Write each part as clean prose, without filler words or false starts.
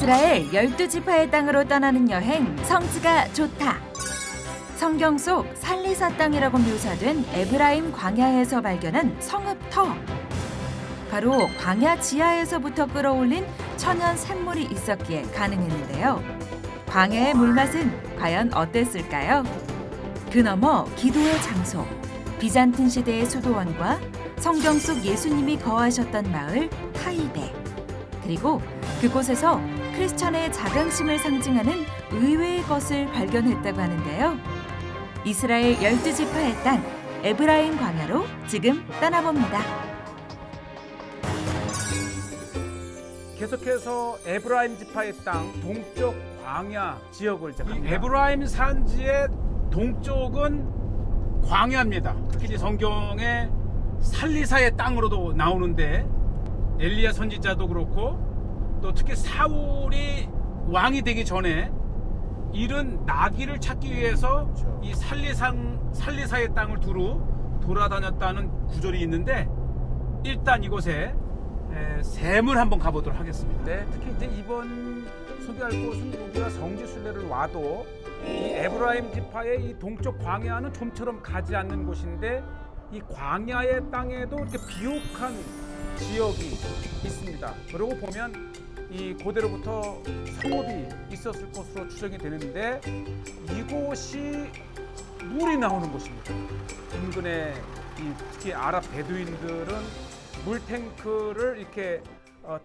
이스라엘 12지파의 땅으로 떠나는 여행 성지가 좋다. 성경 속 살리사 땅이라고 묘사된 에브라임 광야에서 발견한 성읍 터. 바로 광야 지하에서부터 끌어올린 천연 샘물이 있었기에 가능했는데요. 광야의 물맛은 과연 어땠을까요? 그 너머 기도의 장소, 비잔틴 시대의 수도원과 성경 속 예수님이 거하셨던 마을 타이베, 그리고 그곳에서 크리스천의 자긍심을 상징하는 의외의 것을 발견했다고 하는데요. 이스라엘 12지파의 땅 에브라임 광야로 지금 떠나봅니다. 계속해서 에브라임 지파의 땅 동쪽 광야 지역을 이제 갑니다. 에브라임 산지의 동쪽은 광야입니다. 특히 이제 성경에 살리사의 땅으로도 나오는데 엘리야 선지자도 그렇고 또 특히 사울이 왕이 되기 전에 잃은 나귀를 찾기 위해서 이 살리사의 땅을 두루 돌아다녔다는 구절이 있는데 일단 이곳에 샘을 한번 가보도록 하겠습니다. 네, 특히 이제 이번 소개할 곳은 우리가 성지순례를 와도 이 에브라임 지파의 이 동쪽 광야는 좀처럼 가지 않는 곳인데 이 광야의 땅에도 이렇게 비옥한 지역이 있습니다. 그러고 보면 이 고대로부터 성읍이 있었을 것으로 추정이 되는데 이곳이 물이 나오는 곳입니다. 인근에 특히 아랍 베두인들은 물탱크를 이렇게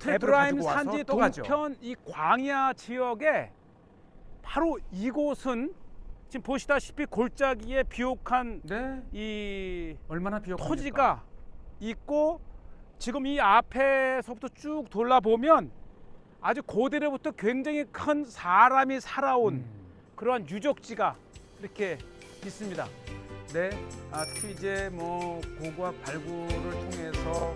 에브라임 산지 동편 이 광야 지역에 바로 이곳은 지금 보시다시피 골짜기에 비옥한 이 얼마나 비옥합니까? 토지가 있고 지금 이 앞에서부터 쭉 돌아보면 아주 고대로부터 굉장히 큰 사람이 살아온 그러한 유적지가 이렇게 있습니다. 네, 특히 이제 뭐 고고학 발굴을 통해서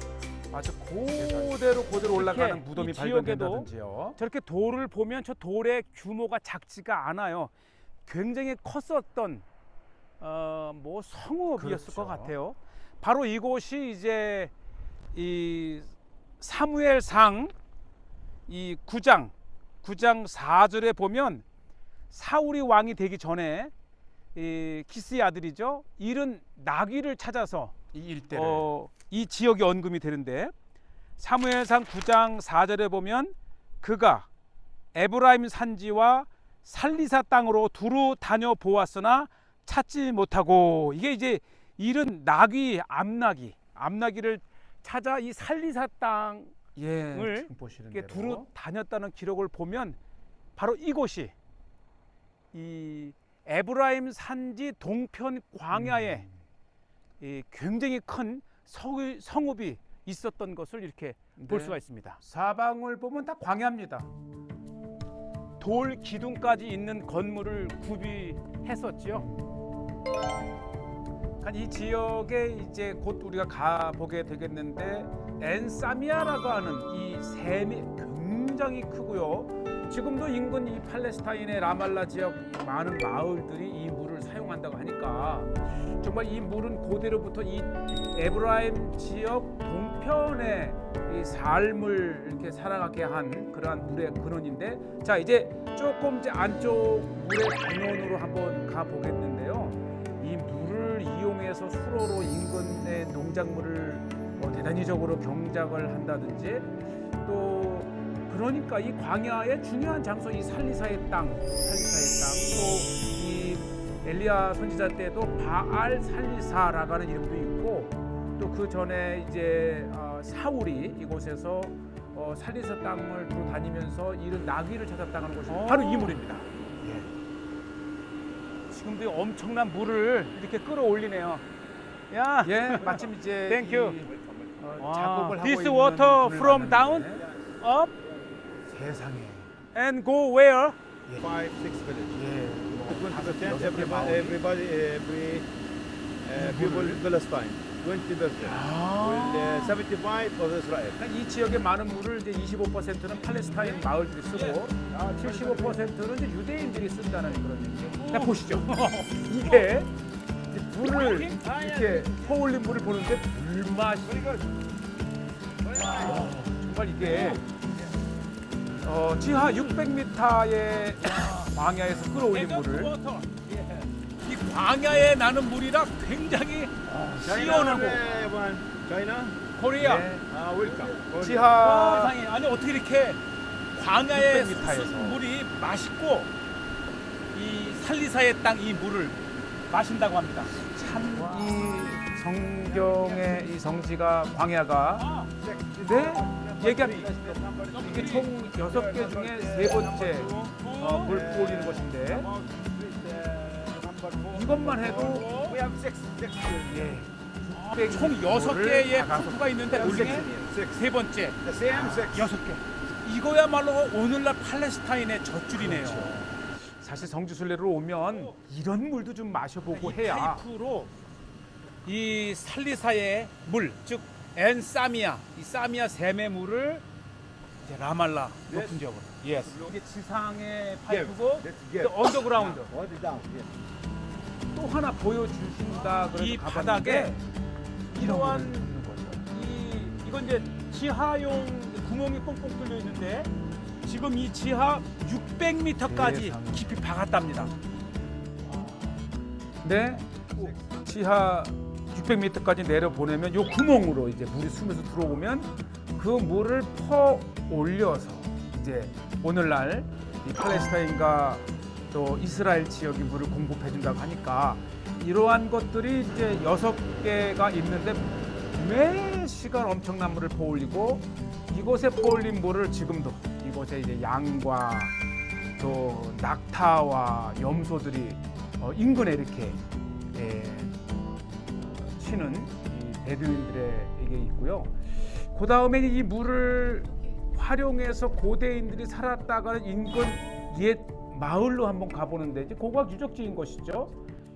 아주 고대로 올라가는 무덤이 발견된다든지요. 저렇게 돌을 보면 저 돌의 규모가 작지가 않아요. 굉장히 컸었던 뭐 성읍이었을 것 같아요. 바로 이곳이 이제 이 사무엘상 이 9장 4절에 보면 사울이 왕이 되기 전에 이 기스의 아들이죠. 잃은 나귀를 찾아서 이 일대를 이 지역이 언급이 되는데 사무엘상 9장 4절에 보면 그가 에브라임 산지와 살리사 땅으로 두루 다녀 보았으나 찾지 못하고 이게 이제 잃은 나귀 암나귀를 찾아 이 살리사 땅을 두루 다녔다는 기록을 보면 바로 이곳이 이 에브라임 산지 동편 광야에 이 굉장히 큰 성읍이 있었던 것을 이렇게 볼 수가 있습니다. 사방을 보면 다 광야입니다. 돌 기둥까지 있는 건물을 구비했었지요. 이 지역에 이제 곧 우리가 가보게 되겠는데 엔사미아라고 하는 이 샘이 굉장히 크고요. 지금도 인근 이 팔레스타인의 라말라 지역 많은 마을들이 이 물을 사용한다고 하니까 정말 이 물은 고대로부터 이 에브라임 지역 동편의 이 삶을 이렇게 살아가게 한 그러한 물의 근원인데, 자 이제 조금 이제 안쪽 물의 근원으로 한번 가 보겠는데요. 이 물을 이용해서 수로로 인근의 농작물을 대단히적으로 경작을 한다든지 또 그러니까 이 광야의 중요한 장소 이 살리사의 땅, 또 이 엘리야 선지자 때도 바알 살리사라고 하는 이름도 있고 또 그 전에 이제 사울이 이곳에서 살리사 땅을 두루 다니면서 잃은 나귀를 찾았다는 것이 바로 이 물입니다. 지금도 엄청난 물을 이렇게 끌어올리네요. 야, 마침 이제 Thank you. 작업을 하고 This 있는 water 물을 from down, 만났는데 up, 세상에 and go where? 5, 6 villages. 여섯 마을이? Every people Palestine. 20%. Will 75 of Israel. 이 지역의 많은 물을 이제 25%는 팔레스타인 마을들이 쓰고 75%는 이제 유대인들이 쓴다는 그런 얘기죠. 자 보시죠. 이게 물을 이렇게 퍼올린 물을 보는데 물맛이 정말 이게 지하 600m의 광야에서 끌어올린 물을 이 광야에 나는 물이라 굉장히 시원하고 China, 코리아 네. welcome. 지하 세상에 아니 어떻게 이렇게 광야에 600m 에서. 솟은 물이 맛있고 이 살리사의 땅 이 물을 마신다고 합니다. 참 이 성경의 이 성지가 광야가 네 얘기한 이게 총 6개 중에 세 번째 물 부어올리는 것인데 이것만 해도 We have six. 예, 총 6개의 푸프가 있는데 그 중에 세 번째 The same six. 6개. 이거야말로 오늘날 팔레스타인의 젖줄이네요. 사실 성지순례로 오면 이런 물도 좀 마셔보고 이 해야 파이프로 이 살리사의 물, 즉 엔사미아, 이 사미아 샘의 물을 이제 라말라 높은 지역으로. 예스. 이게 지상의 파이프고 Let's get. 언더그라운드. What is down? Yes. 또 하나 보여주신다 그래서 이 가봤는데 바닥에 이러한 이런 물을 넣는 거죠. 이건 이제 지하용 구멍이 뻥뻥 뚫려 있는데 지금 이 지하 600m까지 세상에. 깊이 박았답니다. 네, 지하 600m까지 내려 보내면 요 구멍으로 이제 물이 숨에서 들어오면 그 물을 퍼 올려서 이제 오늘날 이 팔레스타인과 또 이스라엘 지역이 물을 공급해 준다고 하니까 이러한 것들이 이제 6개가 있는데 매 시간 엄청난 물을 퍼올리고 이곳에 퍼올린 물을 지금도 이곳에 이제 양과 또 낙타와 염소들이 인근에 이렇게 쉬는 이 베두인들에게 있고요. 그 다음에 이 물을 활용해서 고대인들이 살았다가는 인근 옛 마을로 한번 가보는데 이제 고고학 유적지인 것이죠.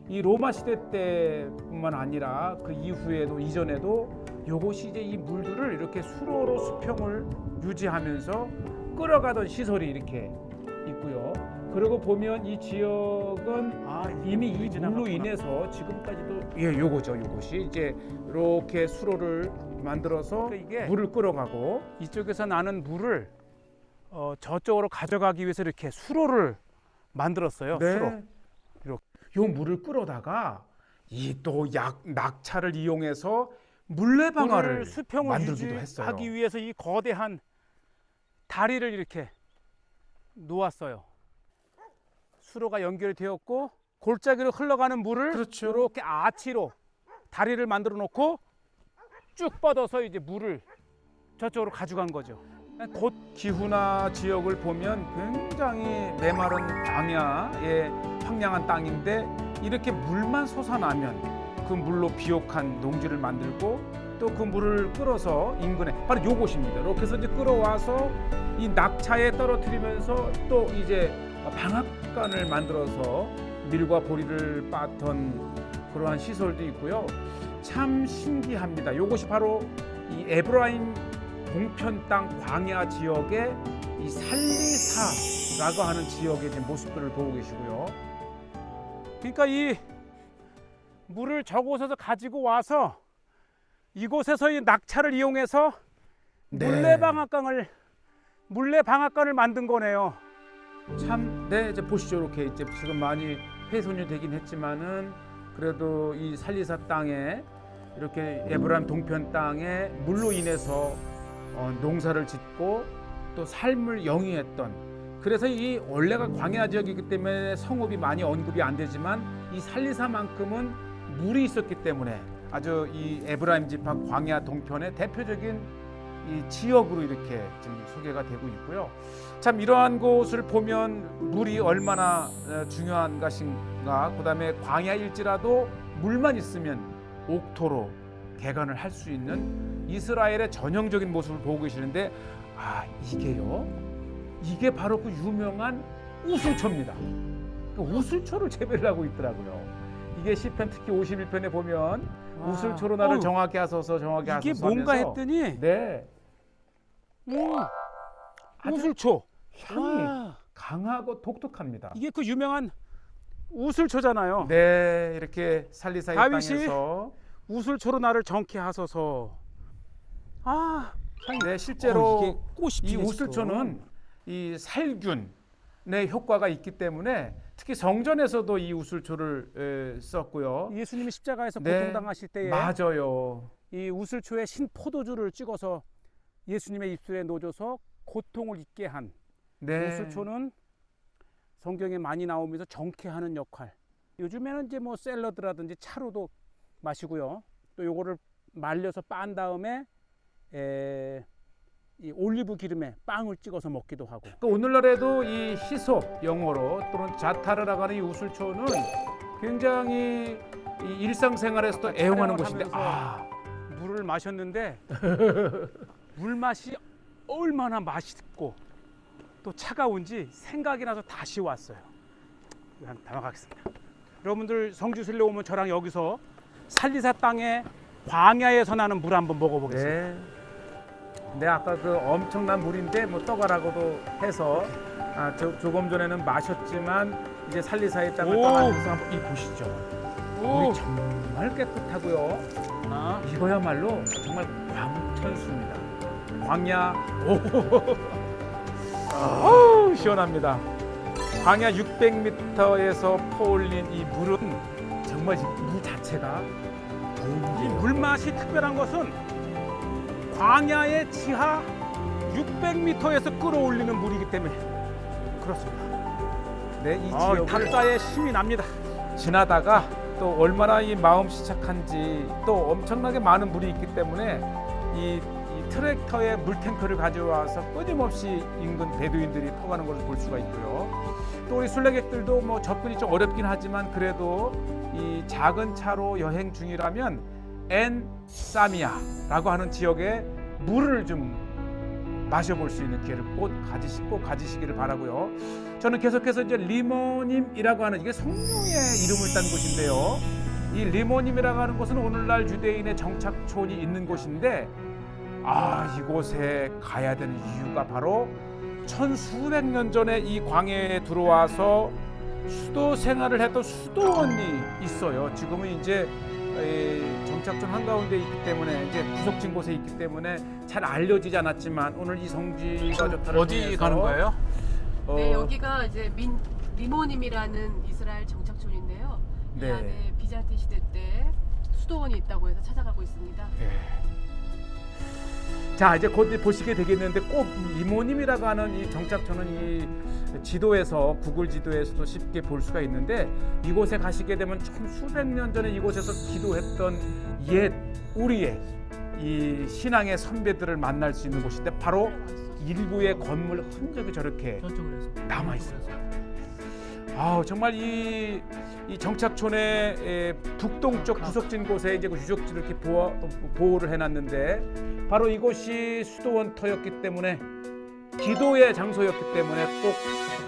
이 로마 시대 때뿐만 아니라 그 이후에도 이전에도 요것이 이제 이 물들을 이렇게 수로로 수평을 유지하면서 끌어가던 시설이 이렇게 있고요. 그러고 보면 이 지역은 이미 이 물로 인해서 지금까지도 요거죠. 요것이 이제 이렇게 수로를 만들어서 이게 물을 끌어가고 이쪽에서 나는 물을 저쪽으로 가져가기 위해서 이렇게 수로를 만들었어요. 수로. 요 물을 끌어다가 이 또 낙차를 이용해서 물레방아를 물을 수평을 만들기도 했어요. 유지하기 위해서 이 거대한 다리를 이렇게 놓았어요. 수로가 연결되었고 골짜기로 흘러가는 물을 그렇죠. 이렇게 아치로 다리를 만들어 놓고 쭉 뻗어서 이제 물을 저쪽으로 가져간 거죠. 곳 기후나 지역을 보면 굉장히 메마른 광야의 황량한 땅인데 이렇게 물만 솟아나면 그 물로 비옥한 농지를 만들고 또 그 물을 끌어서 인근에 바로 요곳입니다. 이렇게 해서 이제 끌어와서 이 낙차에 떨어뜨리면서 또 이제 방앗간을 만들어서 밀과 보리를 빻던 그러한 시설도 있고요. 참 신기합니다. 요것이 바로 이 에브라임 동편 땅 광야 지역의 이 살리사라고 하는 지역의 이제 모습들을 보고 계시고요. 그러니까 이 물을 저곳에서 가지고 와서 이곳에서 이 낙차를 이용해서 물레방앗간을 만든 거네요. 참, 네, 이제 보시죠. 이렇게 이제 지금 많이 훼손이 되긴 했지만은 그래도 이 살리사 땅에 이렇게 에브라임 동편 땅에 물로 인해서 농사를 짓고 또 삶을 영위했던 그래서 이 원래가 광야 지역이기 때문에 성읍이 많이 언급이 안 되지만 이 살리사만큼은 물이 있었기 때문에 아주 이 에브라임 지파 광야 동편의 대표적인 이 지역으로 이렇게 지금 소개가 되고 있고요. 참 이러한 곳을 보면 물이 얼마나 중요한 것인가. 그다음에 광야일지라도 물만 있으면 옥토로 개간을 할 수 있는 이스라엘의 전형적인 모습을 보고 계시는데 이게 바로 그 유명한 우슬초입니다. 그 우슬초를 재배를 하고 있더라고요. 이게 시편 특히 51편에 보면 우슬초로 나를 정하게 하소서 정하게 하소서 이게 뭔가 하면서 했더니 네. 우슬초 향이 와, 강하고 독특합니다. 이게 그 유명한 우슬초잖아요. 네, 이렇게 살리사의 다윗이 땅에서 우슬초로 나를 정케 하소서. 네, 실제로 이게 꽃이 이 피네, 우슬초는 이 살균의 효과가 있기 때문에 특히 성전에서도 이 우슬초를 썼고요. 예수님이 십자가에서 네, 고통당하실 때에 맞아요. 이 우슬초에 신포도주를 찍어서 예수님의 입술에 놓아줘서 고통을 잊게 한 네. 우슬초는 성경에 많이 나오면서 정쾌하는 역할. 요즘에는 이제 뭐 샐러드라든지 차로도 마시고요. 또 요거를 말려서 빤 다음에 이 올리브 기름에 빵을 찍어서 먹기도 하고. 그 오늘날에도 이 히솝 영어로 또는 자타르라고 하는 이 우슬초는 굉장히 이 일상생활에서도 애용하는 것인데 물을 마셨는데 물 맛이 얼마나 맛있고 또 차가운지 생각이 나서 다시 왔어요. 한번 담아가겠습니다. 여러분들 성지순례 오면 저랑 여기서 살리사 땅의 광야에서 나는 물 한번 먹어보겠습니다. 네. 네, 아까 그 엄청난 물인데 뭐 떠가라고도 해서 조금 전에는 마셨지만 이제 살리사의 땅을 오. 떠나면서 한번 이 보시죠. 오. 물이 정말 깨끗하고요. 아, 이거야말로 정말 광천수입니다. 광야, 오, 시원합니다. 광야 600m에서 퍼올린 이 물은 정말 물 자체가 이 물 맛이 특별한 것은 광야의 지하 600m에서 끌어올리는 물이기 때문에 그렇습니다. 네, 이 지역을 닭자의 힘이 납니다. 지나다가 또 얼마나 이 마음씨 착한지 또 엄청나게 많은 물이 있기 때문에 이 트랙터에 물탱크를 가져와서 끊임없이 인근 베두인들이 터가는 것을 볼 수가 있고요. 또 우리 순례객들도 뭐 접근이 좀 어렵긴 하지만 그래도 이 작은 차로 여행 중이라면 엔사미아라고 하는 지역에 물을 좀 마셔볼 수 있는 기회를 꼭 가지시기를 바라고요. 저는 계속해서 이제 리모님이라고 하는 이게 성령의 이름을 딴 곳인데요. 이 리모님이라고 하는 곳은 오늘날 유대인의 정착촌이 있는 곳인데 이곳에 가야 되는 이유가 바로 천수백 년 전에 이 광야에 들어와서 수도 생활을 했던 수도원이 있어요. 지금은 이제 정착촌 한가운데 있기 때문에 이제 구석진 곳에 있기 때문에 잘 알려지지 않았지만 오늘 이 성지가 좋다를 어디 통해서 가는 거예요? 네, 여기가 이제 리모님이라는 이스라엘 정착촌인데요. 이 네. 안에 비잔틴 시대 때 수도원이 있다고 해서 찾아가고 있습니다. 자, 이제 곧 보시게 되겠는데 꼭 리모님이라고 하는 이 정착촌은 이 지도에서 구글 지도에서도 쉽게 볼 수가 있는데 이곳에 가시게 되면 천수백 년 전에 이곳에서 기도했던 옛 우리의 이 신앙의 선배들을 만날 수 있는 곳인데 바로 일부의 건물 흔적이 저렇게 남아 있어요. 정말 이 정착촌의 북동쪽 구석진 곳에 이제 그 유적지를 이렇게 보호를 해놨는데 바로 이곳이 수도원터였기 때문에 기도의 장소였기 때문에 꼭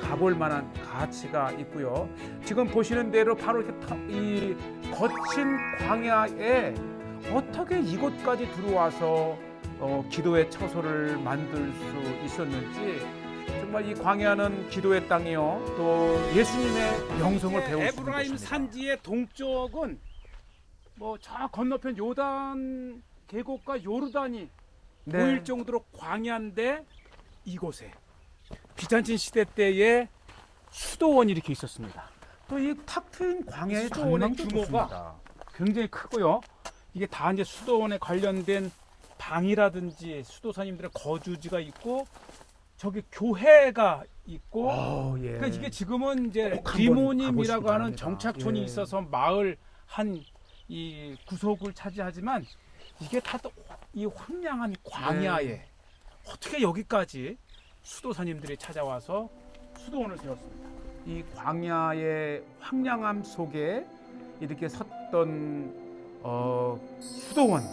가볼 만한 가치가 있고요. 지금 보시는 대로 바로 이렇게 이 거친 광야에 어떻게 이곳까지 들어와서 기도의 처소를 만들 수 있었는지 정말 이 광야는 기도의 땅이요 또 예수님의 영성을 배울 수 있는 에브라임 곳입니다. 산지의 동쪽은 뭐 저 건너편 요단 계곡과 요르단이 네. 보일 정도로 광야인데 이곳에 비잔틴 시대 때의 수도원이 이렇게 있었습니다. 또 이 탁 트인 광야의 수도원의 전망도 규모가 좋습니다. 굉장히 크고요. 이게 다 이제 수도원에 관련된 방이라든지 수도사님들의 거주지가 있고 저기 교회가 있고 예. 그러니까 이게 지금은 이제 꼭 한번 리모님이라고 가보시기 하는 바랍니다. 정착촌이 예. 있어서 마을 한 이 구석을 차지하지만 이게 다 이 황량한 광야에 네. 어떻게 여기까지 수도사님들이 찾아와서 수도원을 세웠습니다. 이 광야의 황량함 속에 이렇게 섰던 수도원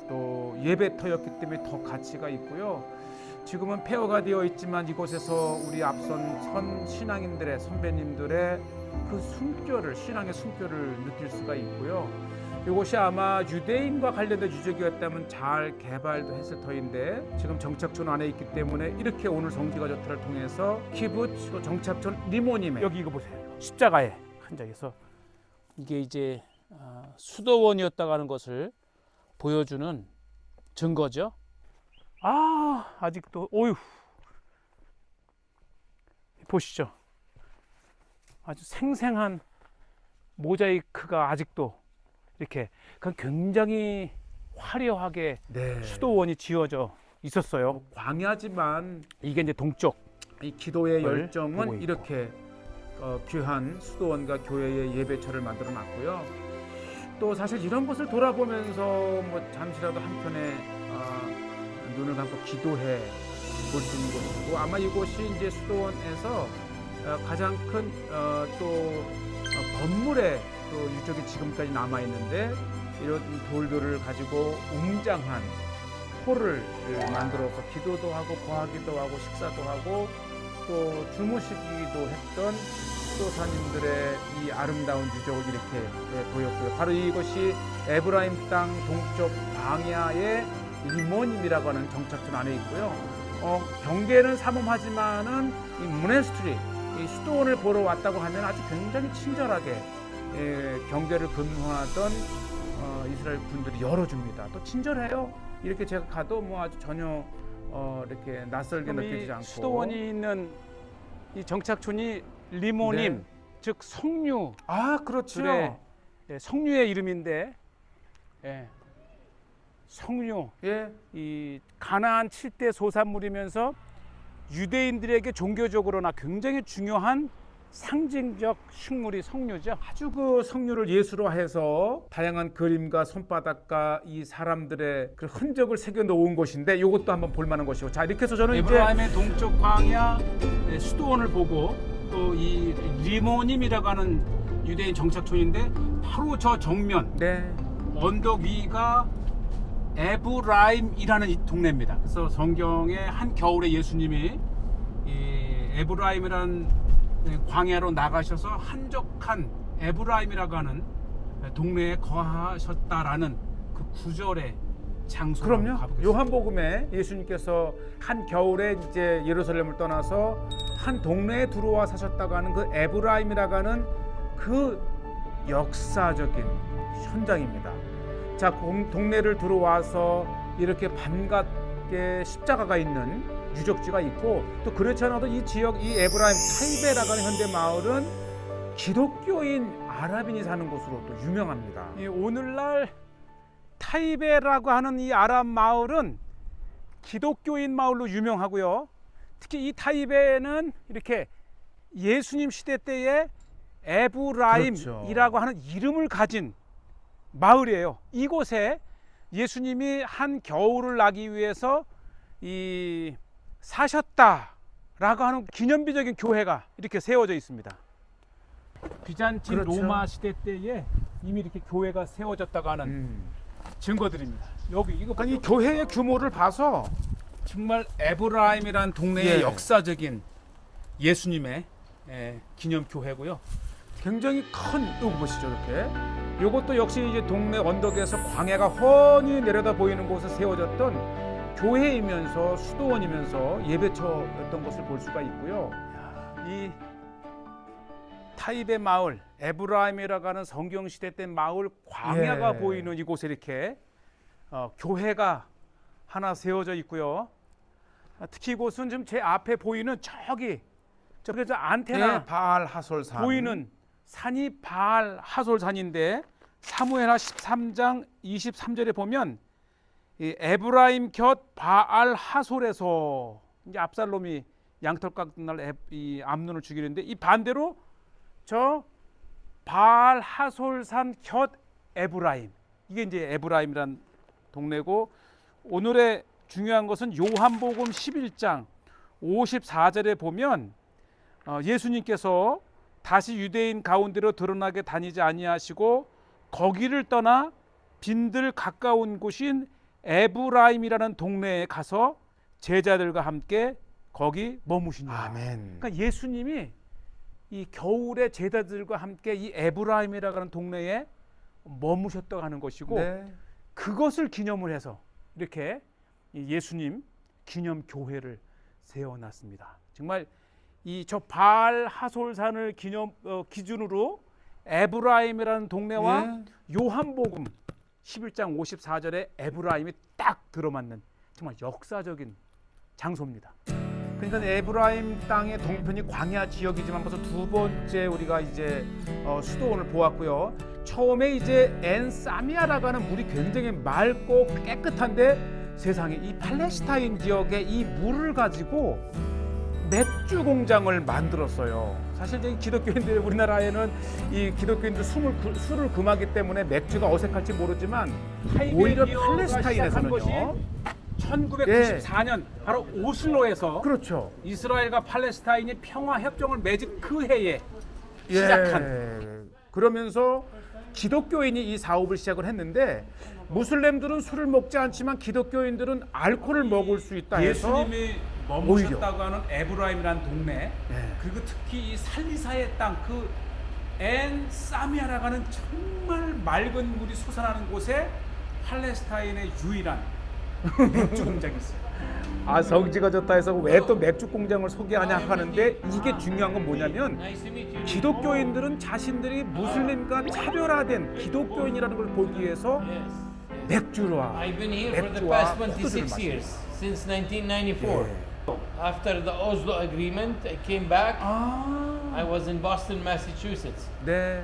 또 예배터였기 때문에 더 가치가 있고요. 지금은 폐허가 되어 있지만 이곳에서 우리 앞선 선 신앙인들의 선배님들의 그 숨결을 신앙의 숨결을 느낄 수가 있고요. 이곳이 아마 유대인과 관련된 유적이었다면 잘 개발도 했을 터인데 지금 정착촌 안에 있기 때문에 이렇게 오늘 성지가 좋다를 통해서 키부츠 또 정착촌 리모님의 여기 이거 보세요. 십자가에 흔적에서 이게 이제 수도원이었다고 하는 것을 보여주는 증거죠. 아직도 어휴 보시죠. 아주 생생한 모자이크가 아직도 이렇게 굉장히 화려하게 네. 수도원이 지어져 있었어요. 광야지만 이게 이제 동쪽. 이 기도의 걸 보고 열정은 있고. 이렇게 귀한 수도원과 교회의 예배처를 만들어 놨고요. 또 사실 이런 것을 돌아보면서 뭐 잠시라도 한편에 눈을 감고 기도해 볼 수 있는 곳이고, 아마 이곳이 이제 수도원에서 가장 큰 또 건물의 그 유적이 지금까지 남아 있는데, 이런 돌들을 가지고 웅장한 홀을 만들어서 기도도 하고 거하기도 하고 식사도 하고 또 주무시기도 했던 수도사님들의 이 아름다운 유적을 이렇게 보였고요. 바로 이것이 에브라임 땅 동쪽 광야의 리모님이라고 하는 정착촌 안에 있고요. 경계는 삼엄하지만은 이 모네스트리, 이 수도원을 보러 왔다고 하면 아주 굉장히 친절하게 경계를 근무하던 이스라엘 군들이 열어줍니다. 또 친절해요. 이렇게 제가 가도 뭐 아주 전혀 이렇게 낯설게 느껴지지 않고. 수도원이 있는 이 정착촌이 리모님, 네. 즉 성류. 아, 그렇죠. 성류의 이름인데, 성류. 예. 이 가나안 7대 소산물이면서 유대인들에게 종교적으로나 굉장히 중요한 상징적 식물이 성류죠. 아주 그 성류를 예술화해서 다양한 그림과 손바닥과 이 사람들의 그 흔적을 새겨 놓은 곳인데, 이것도 한번 볼 만한 것이고. 자, 이렇게 해서 저는 이제 에브라임의 동쪽 광야 수도원을 보고, 또 이 리모님이라고 하는 유대인 정착촌인데, 바로 저 정면 네. 언덕 위가 에브라임이라는 이 동네입니다. 그래서 성경에 한 겨울에 예수님이 이 에브라임이라는 광야로 나가셔서 한적한 에브라임이라고 하는 동네에 거하셨다라는 그 구절의 장소로 그럼요. 가보겠습니다. 요한복음에 예수님께서 한 겨울에 이제 예루살렘을 떠나서 한 동네에 들어와 사셨다고 하는 그 에브라임이라고 하는 그 역사적인 현장입니다. 자, 동네를 들어와서 이렇게 반갑게 십자가가 있는 유적지가 있고, 또 그렇지 않아도 이 지역, 이 에브라임 타이베라고 하는 현대 마을은 기독교인 아랍인이 사는 곳으로 또 유명합니다. 이 오늘날 타이베라고 하는 이 아랍 마을은 기독교인 마을로 유명하고요. 특히 이 타이베는 이렇게 예수님 시대 때에 에브라임이라고 그렇죠. 하는 이름을 가진 마을이에요. 이곳에 예수님이 한 겨울을 나기 위해서 이 사셨다라고 하는 기념비적인 교회가 이렇게 세워져 있습니다. 비잔틴 그렇죠. 로마 시대 때에 이미 이렇게 교회가 세워졌다고 하는 증거들입니다. 여기 이거 아니, 이 교회의 규모를 봐서 정말 에브라임이라는 동네의 예. 역사적인 예수님의 기념 교회고요. 굉장히 큰 이것이죠, 이렇게. 이것도 역시 이제 동네 언덕에서 광야가 훤히 내려다 보이는 곳에 세워졌던 교회이면서 수도원이면서 예배처였던 것을 볼 수가 있고요. 이 타이베 마을, 에브라임이라고 하는 성경 시대 때 마을 광야가 예. 보이는 이곳에 이렇게 교회가 하나 세워져 있고요. 특히 이곳은 지금 제 앞에 보이는 저기 저 안테나 네, 바알 하솔산 보이는 산이 바알 하솔산인데, 사무엘하 13장 23절에 보면 이 에브라임 곁 바알 하솔에서 이제 압살롬이 양털 깎는 날 이 암논을 죽이는데, 이 반대로 저 바알 하솔산 곁 에브라임, 이게 이제 에브라임이란 동네고, 오늘의 중요한 것은 요한복음 11장 54절에 보면 예수님께서 다시 유대인 가운데로 드러나게 다니지 아니하시고 거기를 떠나 빈들 가까운 곳인 에브라임이라는 동네에 가서 제자들과 함께 거기 머무시니라. 아멘. 그러니까 예수님이 이 겨울에 제자들과 함께 이 에브라임이라고 하는 동네에 머무셨다고 하는 것이고, 네. 그것을 기념을 해서 이렇게 이 예수님 기념 교회를 세워놨습니다. 정말 이 저 바알 하솔산을 기준으로 에브라임이라는 동네와 예. 요한복음 11장 54절에 에브라임이 딱 들어맞는 정말 역사적인 장소입니다. 그러니까 에브라임 땅의 동편이 광야 지역이지만 벌써 두 번째 우리가 이제 수도원을 보았고요. 처음에 이제 엔사미아라고 하는 물이 굉장히 맑고 깨끗한데 세상에 이 팔레스타인 지역의 이 물을 가지고 맥주 공장을 만들었어요. 사실 이제 기독교인들 우리나라에는 이 기독교인들 술을 금하기 때문에 맥주가 어색할지 모르지만 오히려 팔레스타인에서는요. 1994년 바로 오슬로에서 그렇죠. 이스라엘과 팔레스타인이 평화 협정을 맺은 그 해에 시작한 그러면서 기독교인이 이 사업을 시작을 했는데 무슬림들은 술을 먹지 않지만 기독교인들은 알코올을 먹을 수 있다 해서 예수님이 머무셨다고 하는 에브라임이라는 동네 그리고 특히 이 살리사의 땅 그 엔사미아라고 하는 정말 맑은 물이 솟아나는 곳에 팔레스타인의 유일한 맥주 공장이 있어요. 성지가 좋다 해서 왜 또 맥주 공장을 소개하냐 하는데 이게 중요한 건 뭐냐면 기독교인들은 자신들이 무슬림과 차별화된 기독교인이라는 걸 보기 위해서 맥주와 I've been here for the past 26 years, since 1994. After the Oslo Agreement, I came back. I was in Boston, Massachusetts. 네.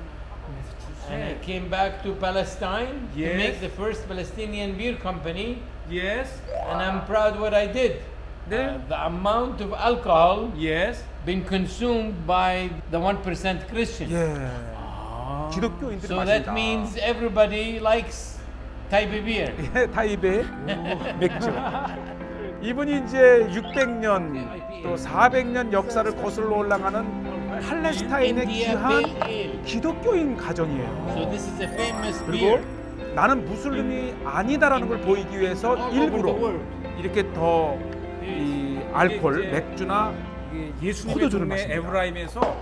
And I came back to Palestine to Yes. make the first Palestinian beer company. Yes, And I'm proud what I did. 네. The amount of alcohol yes. been consumed by the 1% Christian. 예. 기독교인들이 So 마신다. that means everybody likes Taipei beer. 예, 타입의 맥주. 이분이 이제 600년 또 400년 역사를 거슬러 올라가는 팔레스타인의 India Pale 귀한 Ale. 기독교인 가정이에요. So this is a famous 그리고 beer. 나는 무슬림이 아니다라는 걸 보이기 위해서 All over the 일부러 world. 이렇게 더 이 알코올, 이제 맥주나 예수님의 포도주를 동네 마십니다. 에브라임에서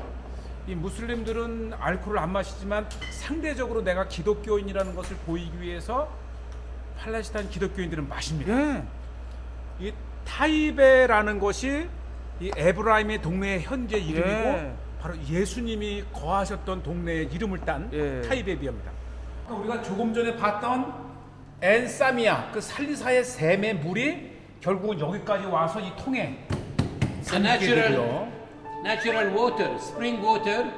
이 무슬림들은 알코올을 안 마시지만 상대적으로 내가 기독교인이라는 것을 보이기 위해서 팔레스타인 기독교인들은 마십니다. 예. 이 타이베라는 것이 이 에브라임의 동네의 현재 이름이고 예. 바로 예수님이 거하셨던 동네의 이름을 딴 예. 타이베비입니다. 우리가 조금 전에 봤던 엔사미아 그 살리사의 샘의 물이 결국은 여기까지 와서 이 통에 It's a 담기게 되고요. natural water, spring water,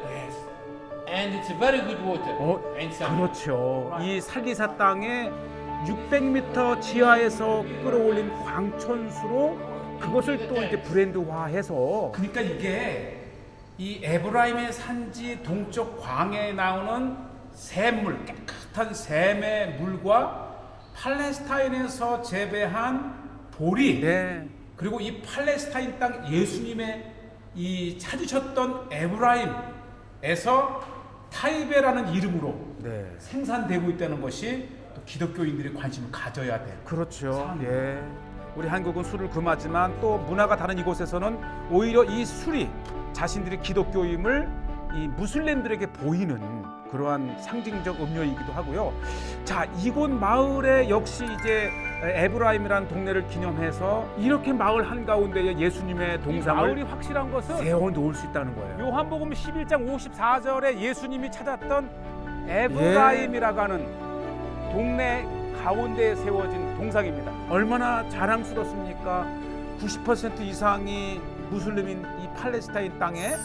and it's a very good water. And some. 그렇죠. 이 살리사 땅에 600m 지하에서 끌어올린 광천수로 그것을 또 이제 브랜드화해서 그러니까 이게 이 에브라임의 산지 동쪽 광야에 나오는 샘물, 깨끗한 샘의 물과 팔레스타인에서 재배한 보리, 네. 그리고 이 팔레스타인 땅 예수님의 이 찾으셨던 에브라임에서 타이베라는 이름으로 네. 생산되고 있다는 것이 또 기독교인들이 관심을 가져야 될. 그렇죠. 예. 우리 한국은 술을 금하지만 또 문화가 다른 이곳에서는 오히려 이 술이 자신들이 기독교임을 이 무슬림들에게 보이는 그러한 상징적 음료이기도 하고요. 자, 이곳 마을에 역시 이제 에브라임이라는 동네를 기념해서 이렇게 마을 한가운데에 예수님의 동상을 마을이 확실한 것은 세워 놓을 수 있다는 거예요. 요한복음 11장 54절에 예수님이 찾았던 에브라임이라고 하는 동네 가운데에 세워진 동상입니다. 얼마나 자랑스럽습니까? 90% 이상이 무슬림인 이 팔레스타인 땅에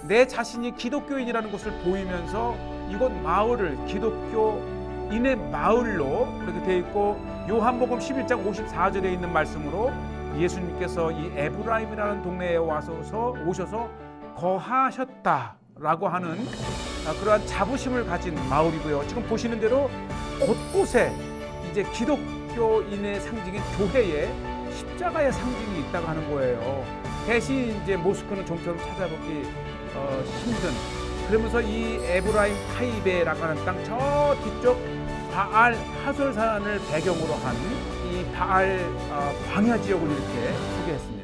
내 자신이 기독교인이라는 것을 보이면서 이곳 마을을 기독교인의 마을로 그렇게 되어 있고 요한복음 11장 54절에 있는 말씀으로 예수님께서 이 에브라임이라는 동네에 오셔서 거하셨다라고 하는 그러한 자부심을 가진 마을이고요. 지금 보시는 대로 곳곳에 이제 기독교인의 상징인 교회에 십자가의 상징이 있다고 하는 거예요. 대신 이제 모스크는 좀처럼 찾아보기 힘든. 그러면서 이 에브라임 타이베라고 하는 땅 저 뒤쪽 바알 하솔산을 배경으로 한 이 바알 광야 지역을 이렇게 소개했습니다.